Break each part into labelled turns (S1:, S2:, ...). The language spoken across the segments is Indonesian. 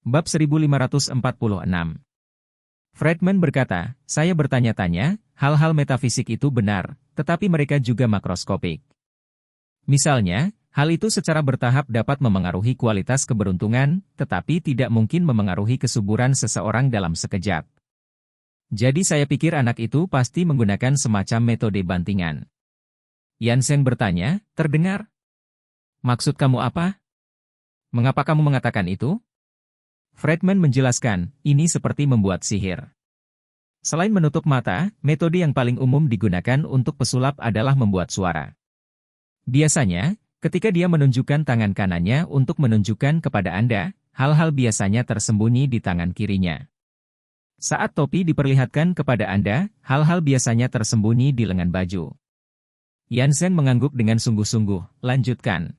S1: Bab 1546. Friedman berkata, saya bertanya-tanya, hal-hal metafisik itu benar, tetapi mereka juga makroskopik. Misalnya, hal itu secara bertahap dapat memengaruhi kualitas keberuntungan, tetapi tidak mungkin memengaruhi kesuburan seseorang dalam sekejap. Jadi saya pikir anak itu pasti menggunakan semacam metode bantingan. Yansen bertanya, terdengar? Maksud kamu apa? Mengapa kamu mengatakan itu? Friedman menjelaskan, ini seperti membuat sihir. Selain menutup mata, metode yang paling umum digunakan untuk pesulap adalah membuat suara. Biasanya, ketika dia menunjukkan tangan kanannya untuk menunjukkan kepada Anda, hal-hal biasanya tersembunyi di tangan kirinya. Saat topi diperlihatkan kepada Anda, hal-hal biasanya tersembunyi di lengan baju. Yansen mengangguk dengan sungguh-sungguh, lanjutkan.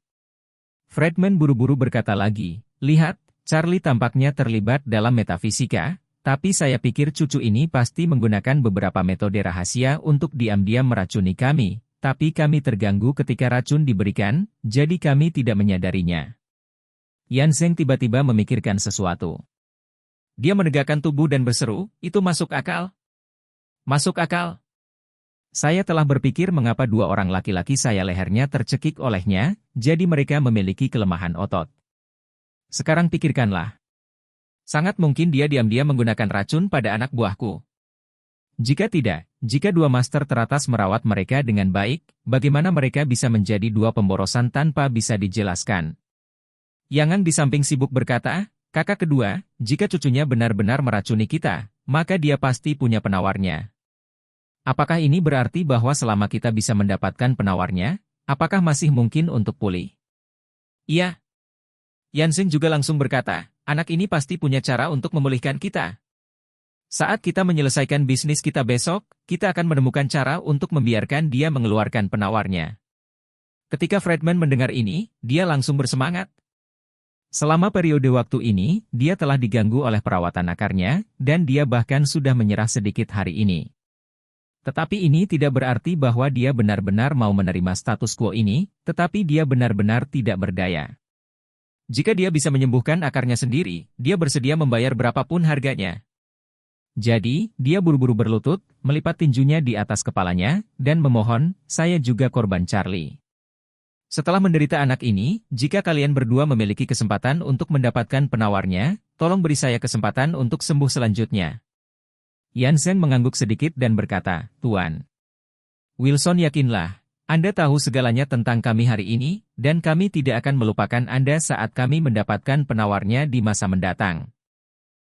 S1: Friedman buru-buru berkata lagi, lihat, Charlie tampaknya terlibat dalam metafisika, tapi saya pikir cucu ini pasti menggunakan beberapa metode rahasia untuk diam-diam meracuni kami, tapi kami terganggu ketika racun diberikan, jadi kami tidak menyadarinya. Yansen tiba-tiba memikirkan sesuatu. Dia menegakkan tubuh dan berseru, itu masuk akal? Masuk akal. Saya telah berpikir mengapa dua orang laki-laki saya lehernya tercekik olehnya, jadi mereka memiliki kelemahan otot. Sekarang pikirkanlah. Sangat mungkin dia diam-diam menggunakan racun pada anak buahku. Jika tidak, jika dua master teratas merawat mereka dengan baik, bagaimana mereka bisa menjadi dua pemborosan tanpa bisa dijelaskan? Yang di samping sibuk berkata, kakak kedua, jika cucunya benar-benar meracuni kita, maka dia pasti punya penawarnya. Apakah ini berarti bahwa selama kita bisa mendapatkan penawarnya, apakah masih mungkin untuk pulih? Iya. Yansen juga langsung berkata, anak ini pasti punya cara untuk memulihkan kita. Saat kita menyelesaikan bisnis kita besok, kita akan menemukan cara untuk membiarkan dia mengeluarkan penawarnya. Ketika Friedman mendengar ini, dia langsung bersemangat. Selama periode waktu ini, dia telah diganggu oleh perawatan akarnya, dan dia bahkan sudah menyerah sedikit hari ini. Tetapi ini tidak berarti bahwa dia benar-benar mau menerima status quo ini, tetapi dia benar-benar tidak berdaya. Jika dia bisa menyembuhkan akarnya sendiri, dia bersedia membayar berapapun harganya. Jadi, dia buru-buru berlutut, melipat tinjunya di atas kepalanya, dan memohon, saya juga korban Charlie. Setelah menderita anak ini, jika kalian berdua memiliki kesempatan untuk mendapatkan penawarnya, tolong beri saya kesempatan untuk sembuh selanjutnya. Yansen mengangguk sedikit dan berkata, Tuan Wilson, yakinlah. Anda tahu segalanya tentang kami hari ini, dan kami tidak akan melupakan Anda saat kami mendapatkan penawarnya di masa mendatang.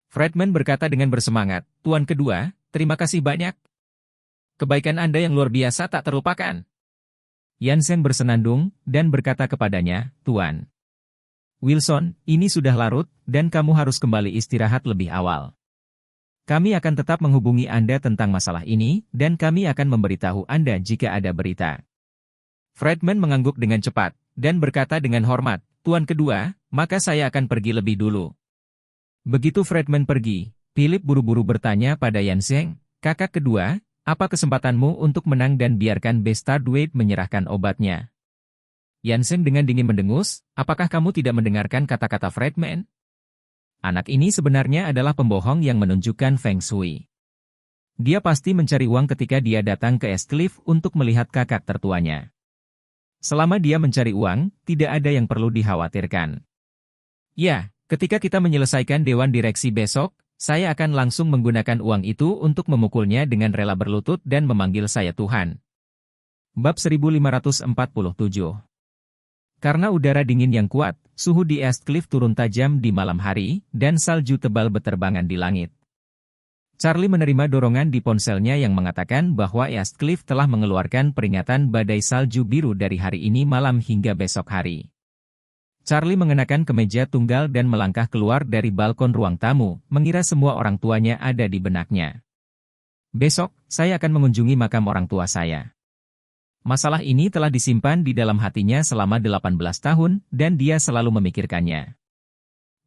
S1: Friedman berkata dengan bersemangat, Tuan kedua, terima kasih banyak. Kebaikan Anda yang luar biasa tak terlupakan. Yansen bersenandung, dan berkata kepadanya, Tuan Wilson, ini sudah larut, dan kamu harus kembali istirahat lebih awal. Kami akan tetap menghubungi Anda tentang masalah ini, dan kami akan memberitahu Anda jika ada berita. Friedman mengangguk dengan cepat, dan berkata dengan hormat, Tuan kedua, maka saya akan pergi lebih dulu. Begitu Friedman pergi, Philip buru-buru bertanya pada Yansen, kakak kedua, apa kesempatanmu untuk menang dan biarkan Bastard Wade menyerahkan obatnya? Yansen dengan dingin mendengus, apakah kamu tidak mendengarkan kata-kata Friedman? Anak ini sebenarnya adalah pembohong yang menunjukkan Feng Shui. Dia pasti mencari uang ketika dia datang ke Eastcliff untuk melihat kakak tertuanya. Selama dia mencari uang, tidak ada yang perlu dikhawatirkan. Ya, ketika kita menyelesaikan dewan direksi besok, saya akan langsung menggunakan uang itu untuk memukulnya dengan rela berlutut dan memanggil saya Tuhan. Bab 1547. Karena udara dingin yang kuat, suhu di Eastcliff turun tajam di malam hari, dan salju tebal berterbangan di langit. Charlie menerima dorongan di ponselnya yang mengatakan bahwa Eastcliff telah mengeluarkan peringatan badai salju biru dari hari ini malam hingga besok hari. Charlie mengenakan kemeja tunggal dan melangkah keluar dari balkon ruang tamu, mengira semua orang tuanya ada di benaknya. Besok, saya akan mengunjungi makam orang tua saya. Masalah ini telah disimpan di dalam hatinya selama 18 tahun, dan dia selalu memikirkannya.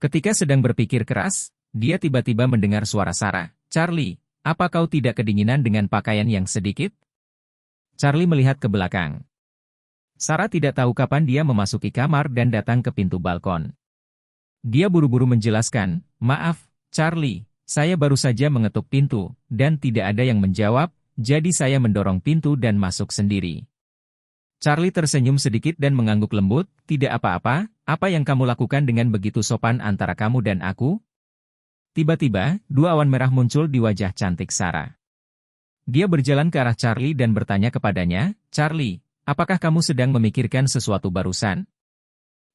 S1: Ketika sedang berpikir keras, dia tiba-tiba mendengar suara Sarah. Charlie, apa kau tidak kedinginan dengan pakaian yang sedikit? Charlie melihat ke belakang. Sarah tidak tahu kapan dia memasuki kamar dan datang ke pintu balkon. Dia buru-buru menjelaskan, "Maaf, Charlie, saya baru saja mengetuk pintu, dan tidak ada yang menjawab, jadi saya mendorong pintu dan masuk sendiri." Charlie tersenyum sedikit dan mengangguk lembut, "Tidak apa-apa, apa yang kamu lakukan dengan begitu sopan antara kamu dan aku?" Tiba-tiba, dua awan merah muncul di wajah cantik Sarah. Dia berjalan ke arah Charlie dan bertanya kepadanya, "Charlie, apakah kamu sedang memikirkan sesuatu barusan?"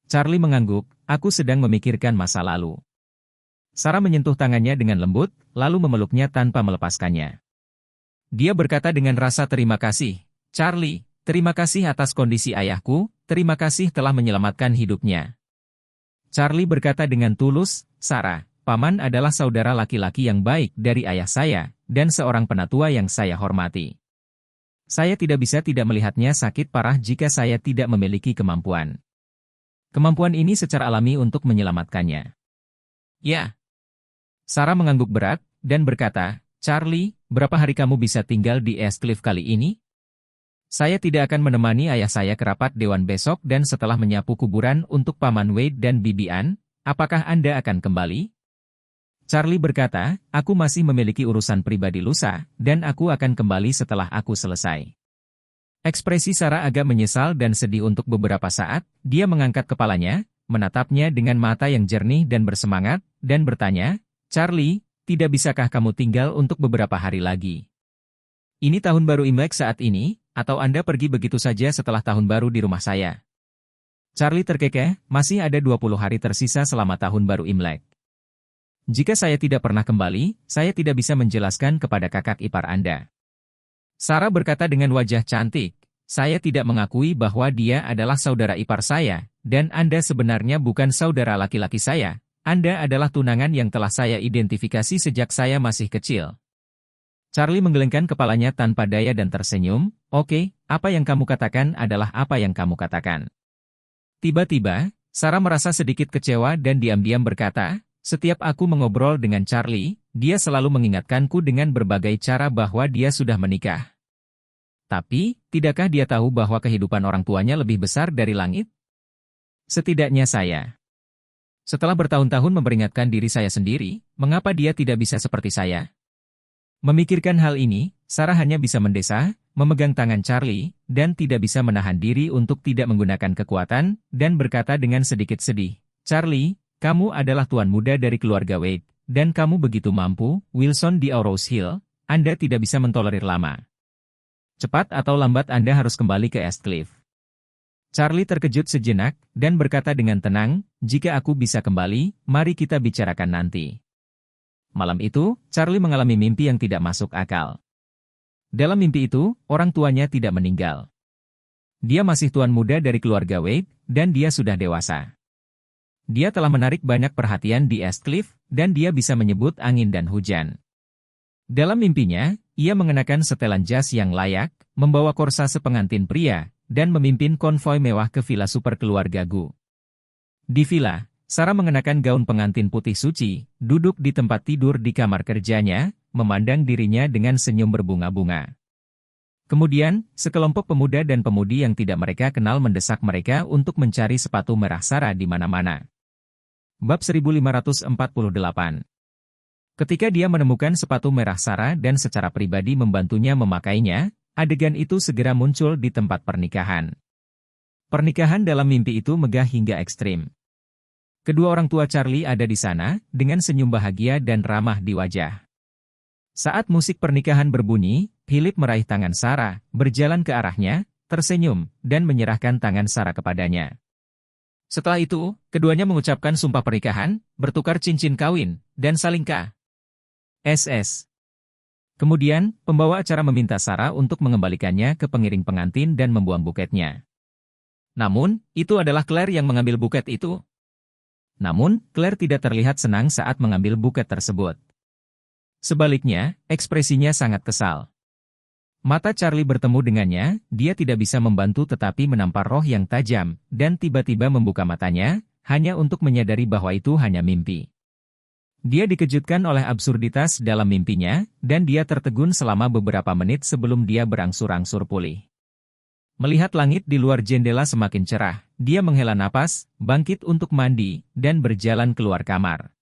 S1: Charlie mengangguk, "Aku sedang memikirkan masa lalu." Sarah menyentuh tangannya dengan lembut, lalu memeluknya tanpa melepaskannya. Dia berkata dengan rasa terima kasih, "Charlie, terima kasih atas kondisi ayahku, terima kasih telah menyelamatkan hidupnya." Charlie berkata dengan tulus, "Sarah, Paman adalah saudara laki-laki yang baik dari ayah saya, dan seorang penatua yang saya hormati. Saya tidak bisa tidak melihatnya sakit parah jika saya tidak memiliki kemampuan. Kemampuan ini secara alami untuk menyelamatkannya." "Ya." Sarah mengangguk berat, dan berkata, "Charlie, berapa hari kamu bisa tinggal di Eastcliff kali ini?" "Saya tidak akan menemani ayah saya ke rapat dewan besok dan setelah menyapu kuburan untuk Paman Wade dan Bibi Ann, apakah Anda akan kembali?" Charlie berkata, "Aku masih memiliki urusan pribadi lusa, dan aku akan kembali setelah aku selesai." Ekspresi Sarah agak menyesal dan sedih untuk beberapa saat, dia mengangkat kepalanya, menatapnya dengan mata yang jernih dan bersemangat, dan bertanya, "Charlie, tidak bisakah kamu tinggal untuk beberapa hari lagi? Ini tahun baru Imlek saat ini, atau Anda pergi begitu saja setelah tahun baru di rumah saya?" Charlie terkekeh, "Masih ada 20 hari tersisa selama tahun baru Imlek. Jika saya tidak pernah kembali, saya tidak bisa menjelaskan kepada kakak ipar Anda." Sarah berkata dengan wajah cantik, "Saya tidak mengakui bahwa dia adalah saudara ipar saya, dan Anda sebenarnya bukan saudara laki-laki saya. Anda adalah tunangan yang telah saya identifikasi sejak saya masih kecil." Charlie menggelengkan kepalanya tanpa daya dan tersenyum, "Oke, apa yang kamu katakan adalah apa yang kamu katakan." Tiba-tiba, Sarah merasa sedikit kecewa dan diam-diam berkata, "Setiap aku mengobrol dengan Charlie, dia selalu mengingatkanku dengan berbagai cara bahwa dia sudah menikah. Tapi, tidakkah dia tahu bahwa kehidupan orang tuanya lebih besar dari langit? Setidaknya saya. Setelah bertahun-tahun memperingatkan diri saya sendiri, mengapa dia tidak bisa seperti saya?" Memikirkan hal ini, Sarah hanya bisa mendesah, memegang tangan Charlie, dan tidak bisa menahan diri untuk tidak menggunakan kekuatan, dan berkata dengan sedikit sedih, "Charlie, kamu adalah tuan muda dari keluarga Wade, dan kamu begitu mampu, Wilson di Rose Hill, Anda tidak bisa mentolerir lama. Cepat atau lambat Anda harus kembali ke Eastcliff." Charlie terkejut sejenak, dan berkata dengan tenang, "Jika aku bisa kembali, mari kita bicarakan nanti." Malam itu, Charlie mengalami mimpi yang tidak masuk akal. Dalam mimpi itu, orang tuanya tidak meninggal. Dia masih tuan muda dari keluarga Wade, dan dia sudah dewasa. Dia telah menarik banyak perhatian di Eastcliff, dan dia bisa menyebut angin dan hujan. Dalam mimpinya, ia mengenakan setelan jas yang layak, membawa korsase pengantin pria, dan memimpin konvoi mewah ke villa super keluarga Gu. Di villa, Sarah mengenakan gaun pengantin putih suci, duduk di tempat tidur di kamar kerjanya, memandang dirinya dengan senyum berbunga-bunga. Kemudian, sekelompok pemuda dan pemudi yang tidak mereka kenal mendesak mereka untuk mencari sepatu merah Sarah di mana-mana. Bab 1548. Ketika dia menemukan sepatu merah Sarah dan secara pribadi membantunya memakainya, adegan itu segera muncul di tempat pernikahan. Pernikahan dalam mimpi itu megah hingga ekstrim. Kedua orang tua Charlie ada di sana, dengan senyum bahagia dan ramah di wajah. Saat musik pernikahan berbunyi, Philip meraih tangan Sarah, berjalan ke arahnya, tersenyum, dan menyerahkan tangan Sarah kepadanya. Setelah itu, keduanya mengucapkan sumpah pernikahan, bertukar cincin kawin, dan saling KSS. Kemudian, pembawa acara meminta Sarah untuk mengembalikannya ke pengiring pengantin dan membuang buketnya. Namun, itu adalah Claire yang mengambil buket itu. Namun, Claire tidak terlihat senang saat mengambil buket tersebut. Sebaliknya, ekspresinya sangat kesal. Mata Charlie bertemu dengannya, dia tidak bisa membantu tetapi menampar roh yang tajam, dan tiba-tiba membuka matanya, hanya untuk menyadari bahwa itu hanya mimpi. Dia dikejutkan oleh absurditas dalam mimpinya, dan dia tertegun selama beberapa menit sebelum dia berangsur-angsur pulih. Melihat langit di luar jendela semakin cerah, dia menghela napas, bangkit untuk mandi, dan berjalan keluar kamar.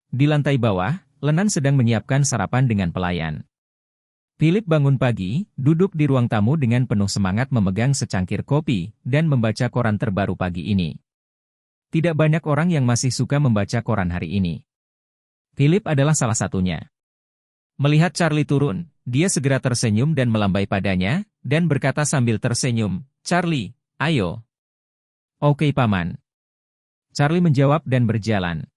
S1: Di lantai bawah, Lenan sedang menyiapkan sarapan dengan pelayan. Philip bangun pagi, duduk di ruang tamu dengan penuh semangat memegang secangkir kopi, dan membaca koran terbaru pagi ini. Tidak banyak orang yang masih suka membaca koran hari ini. Philip adalah salah satunya. Melihat Charlie turun, dia segera tersenyum dan melambai padanya, dan berkata sambil tersenyum, "Charlie, ayo." "Oke, Paman." Charlie menjawab dan berjalan.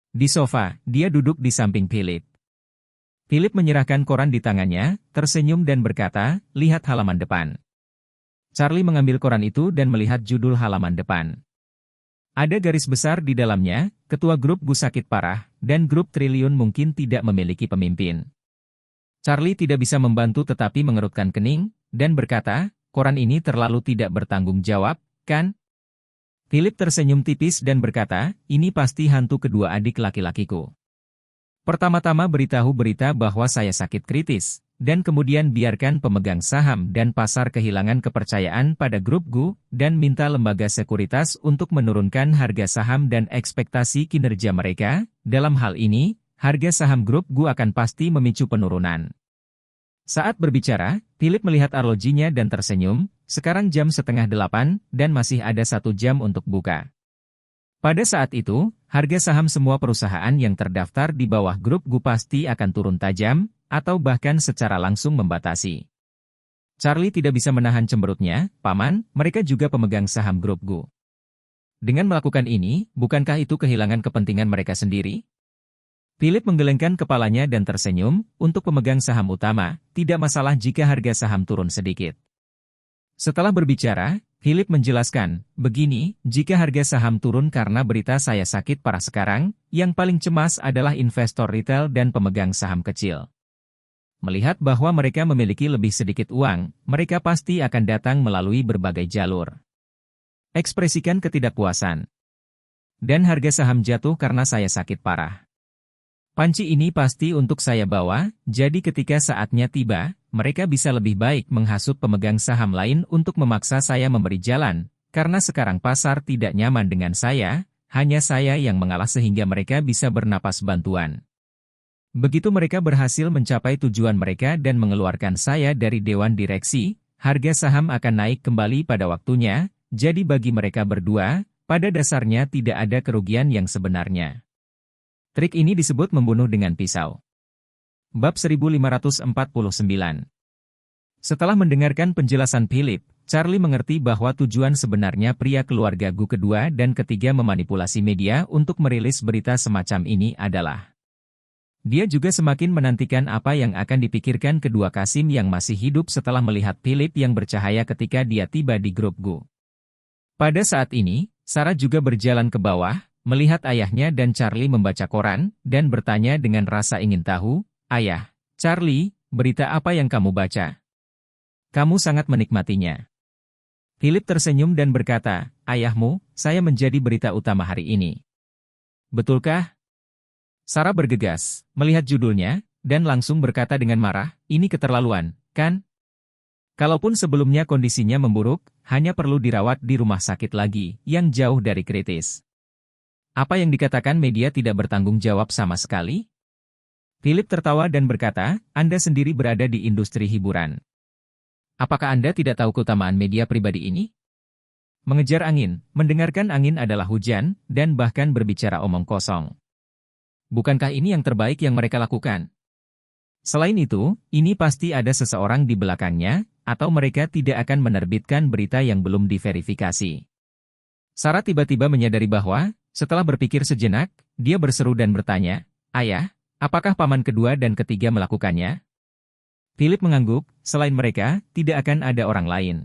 S1: Di sofa, dia duduk di samping Philip. Philip menyerahkan koran di tangannya, tersenyum dan berkata, "Lihat halaman depan." Charlie mengambil koran itu dan melihat judul halaman depan. Ada garis besar di dalamnya, ketua grup Gu sakit parah, dan grup Triliun mungkin tidak memiliki pemimpin. Charlie tidak bisa membantu tetapi mengerutkan kening, dan berkata, "Koran ini terlalu tidak bertanggung jawab, kan?" Philip tersenyum tipis dan berkata, "Ini pasti hantu kedua adik laki-lakiku. Pertama-tama beritahu berita bahwa saya sakit kritis, dan kemudian biarkan pemegang saham dan pasar kehilangan kepercayaan pada grup Gu, dan minta lembaga sekuritas untuk menurunkan harga saham dan ekspektasi kinerja mereka. Dalam hal ini, harga saham grup Gu akan pasti memicu penurunan." Saat berbicara, Philip melihat arlojinya dan tersenyum. Sekarang jam 7:30, dan masih ada 1 jam untuk buka. Pada saat itu, harga saham semua perusahaan yang terdaftar di bawah grup Gu pasti akan turun tajam, atau bahkan secara langsung membatasi. Charlie tidak bisa menahan cemberutnya, "Paman, mereka juga pemegang saham grup Gu. Dengan melakukan ini, bukankah itu kehilangan kepentingan mereka sendiri?" Philip menggelengkan kepalanya dan tersenyum. Untuk pemegang saham utama, tidak masalah jika harga saham turun sedikit. Setelah berbicara, Philip menjelaskan, "Begini, jika harga saham turun karena berita saya sakit parah sekarang, yang paling cemas adalah investor retail dan pemegang saham kecil. Melihat bahwa mereka memiliki lebih sedikit uang, mereka pasti akan datang melalui berbagai jalur. Ekspresikan ketidakpuasan. Dan harga saham jatuh karena saya sakit parah. Panci ini pasti untuk saya bawa, jadi ketika saatnya tiba, mereka bisa lebih baik menghasut pemegang saham lain untuk memaksa saya memberi jalan, karena sekarang pasar tidak nyaman dengan saya, hanya saya yang mengalah sehingga mereka bisa bernapas bantuan. Begitu mereka berhasil mencapai tujuan mereka dan mengeluarkan saya dari dewan direksi, harga saham akan naik kembali pada waktunya, jadi bagi mereka berdua, pada dasarnya tidak ada kerugian yang sebenarnya. Trik ini disebut membunuh dengan pisau. Bab 1549. Setelah mendengarkan penjelasan Philip, Charlie mengerti bahwa tujuan sebenarnya pria keluarga Gu kedua dan ketiga memanipulasi media untuk merilis berita semacam ini adalah. Dia juga semakin menantikan apa yang akan dipikirkan kedua Kasim yang masih hidup setelah melihat Philip yang bercahaya ketika dia tiba di grup Gu. Pada saat ini, Sarah juga berjalan ke bawah, melihat ayahnya dan Charlie membaca koran, dan bertanya dengan rasa ingin tahu, "Ayah, Charlie, berita apa yang kamu baca? Kamu sangat menikmatinya." Philip tersenyum dan berkata, "Ayahmu, saya menjadi berita utama hari ini." "Betulkah?" Sarah bergegas, melihat judulnya, dan langsung berkata dengan marah, "Ini keterlaluan, kan? Kalaupun sebelumnya kondisinya memburuk, hanya perlu dirawat di rumah sakit lagi, yang jauh dari kritis. Apa yang dikatakan media tidak bertanggung jawab sama sekali?" Philip tertawa dan berkata, "Anda sendiri berada di industri hiburan. Apakah Anda tidak tahu keutamaan media pribadi ini? Mengejar angin, mendengarkan angin adalah hujan, dan bahkan berbicara omong kosong. Bukankah ini yang terbaik yang mereka lakukan? Selain itu, ini pasti ada seseorang di belakangnya, atau mereka tidak akan menerbitkan berita yang belum diverifikasi." Sarah tiba-tiba menyadari bahwa, setelah berpikir sejenak, dia berseru dan bertanya, "Ayah, apakah paman kedua dan ketiga melakukannya?" Philip mengangguk, "Selain mereka, tidak akan ada orang lain.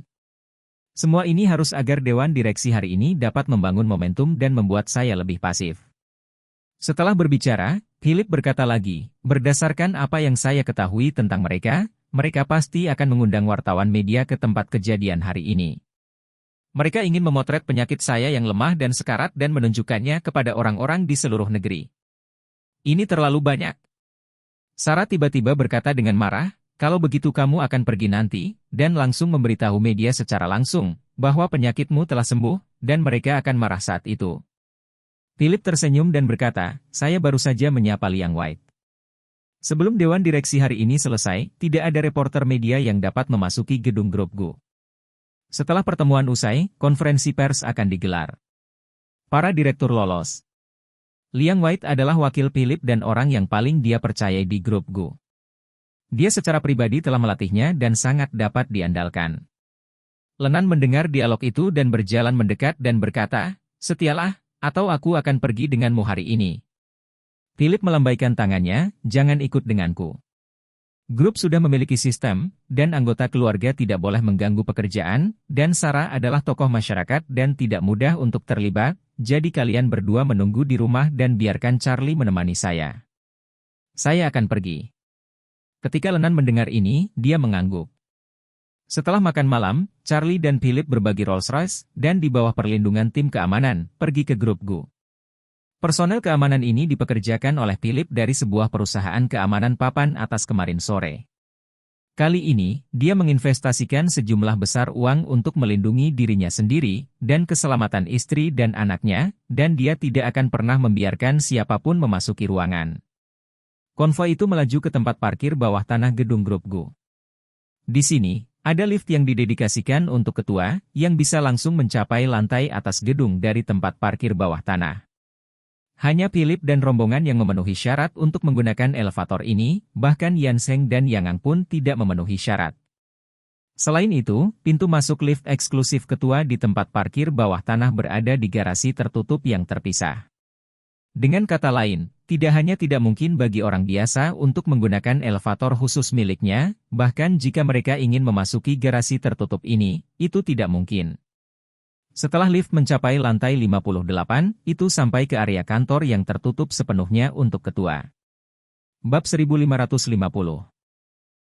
S1: Semua ini harus agar dewan direksi hari ini dapat membangun momentum dan membuat saya lebih pasif." Setelah berbicara, Philip berkata lagi, "Berdasarkan apa yang saya ketahui tentang mereka, mereka pasti akan mengundang wartawan media ke tempat kejadian hari ini. Mereka ingin memotret penyakit saya yang lemah dan sekarat dan menunjukkannya kepada orang-orang di seluruh negeri. Ini terlalu banyak." Sarah tiba-tiba berkata dengan marah, "Kalau begitu kamu akan pergi nanti, dan langsung memberitahu media secara langsung, bahwa penyakitmu telah sembuh, dan mereka akan marah saat itu. Philip tersenyum dan berkata, saya baru saja menyapa Liang White. Sebelum Dewan Direksi hari ini selesai, tidak ada reporter media yang dapat memasuki gedung Group Gu. Setelah pertemuan usai, konferensi pers akan digelar. Para direktur lolos. Liang White adalah wakil Philip dan orang yang paling dia percayai di Group Gu. Dia secara pribadi telah melatihnya dan sangat dapat diandalkan. Lenan mendengar dialog itu dan berjalan mendekat dan berkata, setialah, atau aku akan pergi denganmu hari ini. Philip melambaikan tangannya, jangan ikut denganku. Grup sudah memiliki sistem, dan anggota keluarga tidak boleh mengganggu pekerjaan, dan Sarah adalah tokoh masyarakat dan tidak mudah untuk terlibat, jadi kalian berdua menunggu di rumah dan biarkan Charlie menemani saya. Saya akan pergi. Ketika Lenan mendengar ini, dia mengangguk. Setelah makan malam, Charlie dan Philip berbagi Rolls-Royce, dan di bawah perlindungan tim keamanan, pergi ke Grup Gu. Personel keamanan ini dipekerjakan oleh Philip dari sebuah perusahaan keamanan papan atas kemarin sore. Kali ini, dia menginvestasikan sejumlah besar uang untuk melindungi dirinya sendiri, dan keselamatan istri dan anaknya, dan dia tidak akan pernah membiarkan siapapun memasuki ruangan. Konvoi itu melaju ke tempat parkir bawah tanah gedung Grup Gu. Di sini, ada lift yang didedikasikan untuk ketua, yang bisa langsung mencapai lantai atas gedung dari tempat parkir bawah tanah. Hanya Philip dan rombongan yang memenuhi syarat untuk menggunakan elevator ini, bahkan Yanseng dan Yangang pun tidak memenuhi syarat. Selain itu, pintu masuk lift eksklusif ketua di tempat parkir bawah tanah berada di garasi tertutup yang terpisah. Dengan kata lain, tidak hanya tidak mungkin bagi orang biasa untuk menggunakan elevator khusus miliknya, bahkan jika mereka ingin memasuki garasi tertutup ini, itu tidak mungkin. Setelah lift mencapai lantai 58, itu sampai ke area kantor yang tertutup sepenuhnya untuk ketua. Bab 1550.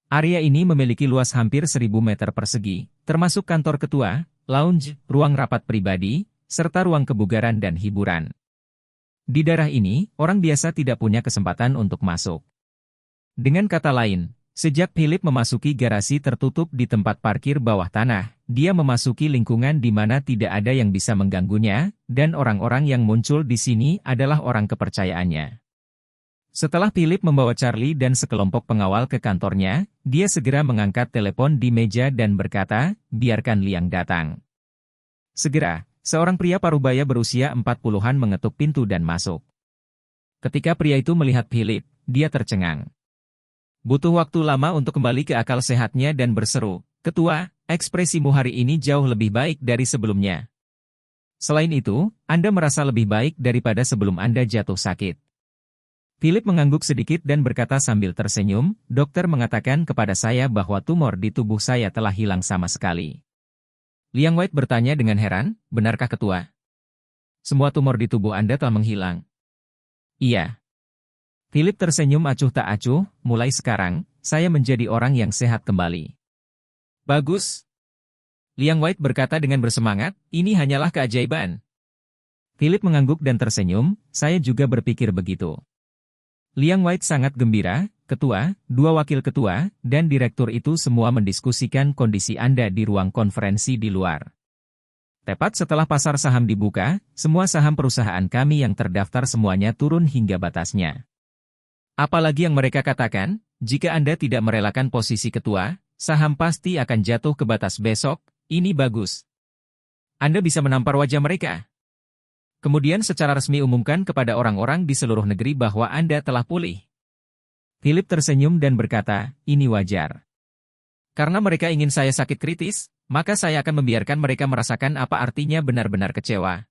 S1: Area ini memiliki luas hampir 1000 meter persegi, termasuk kantor ketua, lounge, ruang rapat pribadi, serta ruang kebugaran dan hiburan. Di daerah ini, orang biasa tidak punya kesempatan untuk masuk. Dengan kata lain, sejak Philip memasuki garasi tertutup di tempat parkir bawah tanah, dia memasuki lingkungan di mana tidak ada yang bisa mengganggunya, dan orang-orang yang muncul di sini adalah orang kepercayaannya. Setelah Philip membawa Charlie dan sekelompok pengawal ke kantornya, dia segera mengangkat telepon di meja dan berkata, biarkan Liang datang. Segera, seorang pria parubaya berusia 40-an mengetuk pintu dan masuk. Ketika pria itu melihat Philip, dia tercengang. Butuh waktu lama untuk kembali ke akal sehatnya dan berseru, Ketua, ekspresimu hari ini jauh lebih baik dari sebelumnya. Selain itu, Anda merasa lebih baik daripada sebelum Anda jatuh sakit. Philip mengangguk sedikit dan berkata sambil tersenyum, dokter mengatakan kepada saya bahwa tumor di tubuh saya telah hilang sama sekali. Liang White bertanya dengan heran, benarkah Ketua? Semua tumor di tubuh Anda telah menghilang. Iya. Philip tersenyum acuh tak acuh, mulai sekarang, saya menjadi orang yang sehat kembali. Bagus. Liang White berkata dengan bersemangat, ini hanyalah keajaiban. Philip mengangguk dan tersenyum, saya juga berpikir begitu. Liang White sangat gembira, Ketua, dua wakil ketua, dan direktur itu semua mendiskusikan kondisi Anda di ruang konferensi di luar. Tepat setelah pasar saham dibuka, semua saham perusahaan kami yang terdaftar semuanya turun hingga batasnya. Apalagi yang mereka katakan, jika Anda tidak merelakan posisi ketua, saham pasti akan jatuh ke batas besok, ini bagus. Anda bisa menampar wajah mereka. Kemudian secara resmi umumkan kepada orang-orang di seluruh negeri bahwa Anda telah pulih. Philip tersenyum dan berkata, ini wajar. Karena mereka ingin saya sakit kritis, maka saya akan membiarkan mereka merasakan apa artinya benar-benar kecewa.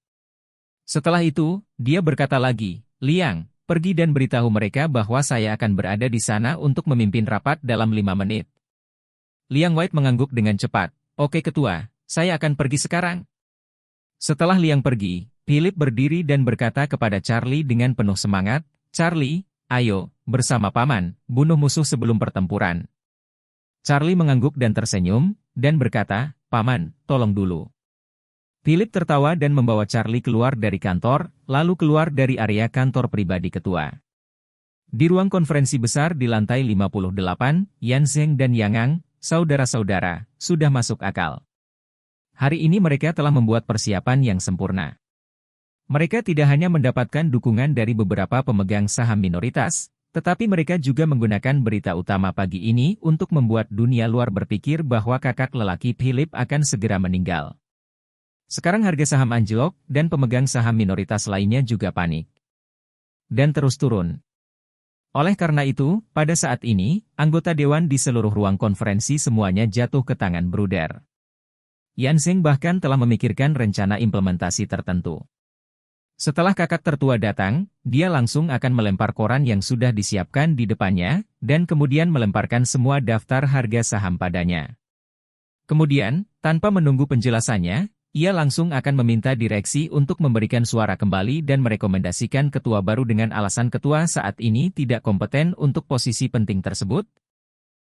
S1: Setelah itu, dia berkata lagi, Liang, pergi dan beritahu mereka bahwa saya akan berada di sana untuk memimpin rapat dalam 5 menit. Liang White mengangguk dengan cepat. Oke Ketua, saya akan pergi sekarang. Setelah Liang pergi, Philip berdiri dan berkata kepada Charlie dengan penuh semangat, Charlie, ayo, bersama Paman, bunuh musuh sebelum pertempuran. Charlie mengangguk dan tersenyum, dan berkata, Paman, tolong dulu. Philip tertawa dan membawa Charlie keluar dari kantor, lalu keluar dari area kantor pribadi ketua. Di ruang konferensi besar di lantai 58, Yanseng dan Yangang, saudara-saudara, sudah masuk akal. Hari ini mereka telah membuat persiapan yang sempurna. Mereka tidak hanya mendapatkan dukungan dari beberapa pemegang saham minoritas, tetapi mereka juga menggunakan berita utama pagi ini untuk membuat dunia luar berpikir bahwa kakak lelaki Philip akan segera meninggal. Sekarang harga saham anjlok, dan pemegang saham minoritas lainnya juga panik. Dan terus turun. Oleh karena itu, pada saat ini, anggota dewan di seluruh ruang konferensi semuanya jatuh ke tangan Bruder. Yansing bahkan telah memikirkan rencana implementasi tertentu. Setelah kakak tertua datang, dia langsung akan melempar koran yang sudah disiapkan di depannya, dan kemudian melemparkan semua daftar harga saham padanya. Kemudian, tanpa menunggu penjelasannya, ia langsung akan meminta direksi untuk memberikan suara kembali dan merekomendasikan ketua baru dengan alasan ketua saat ini tidak kompeten untuk posisi penting tersebut,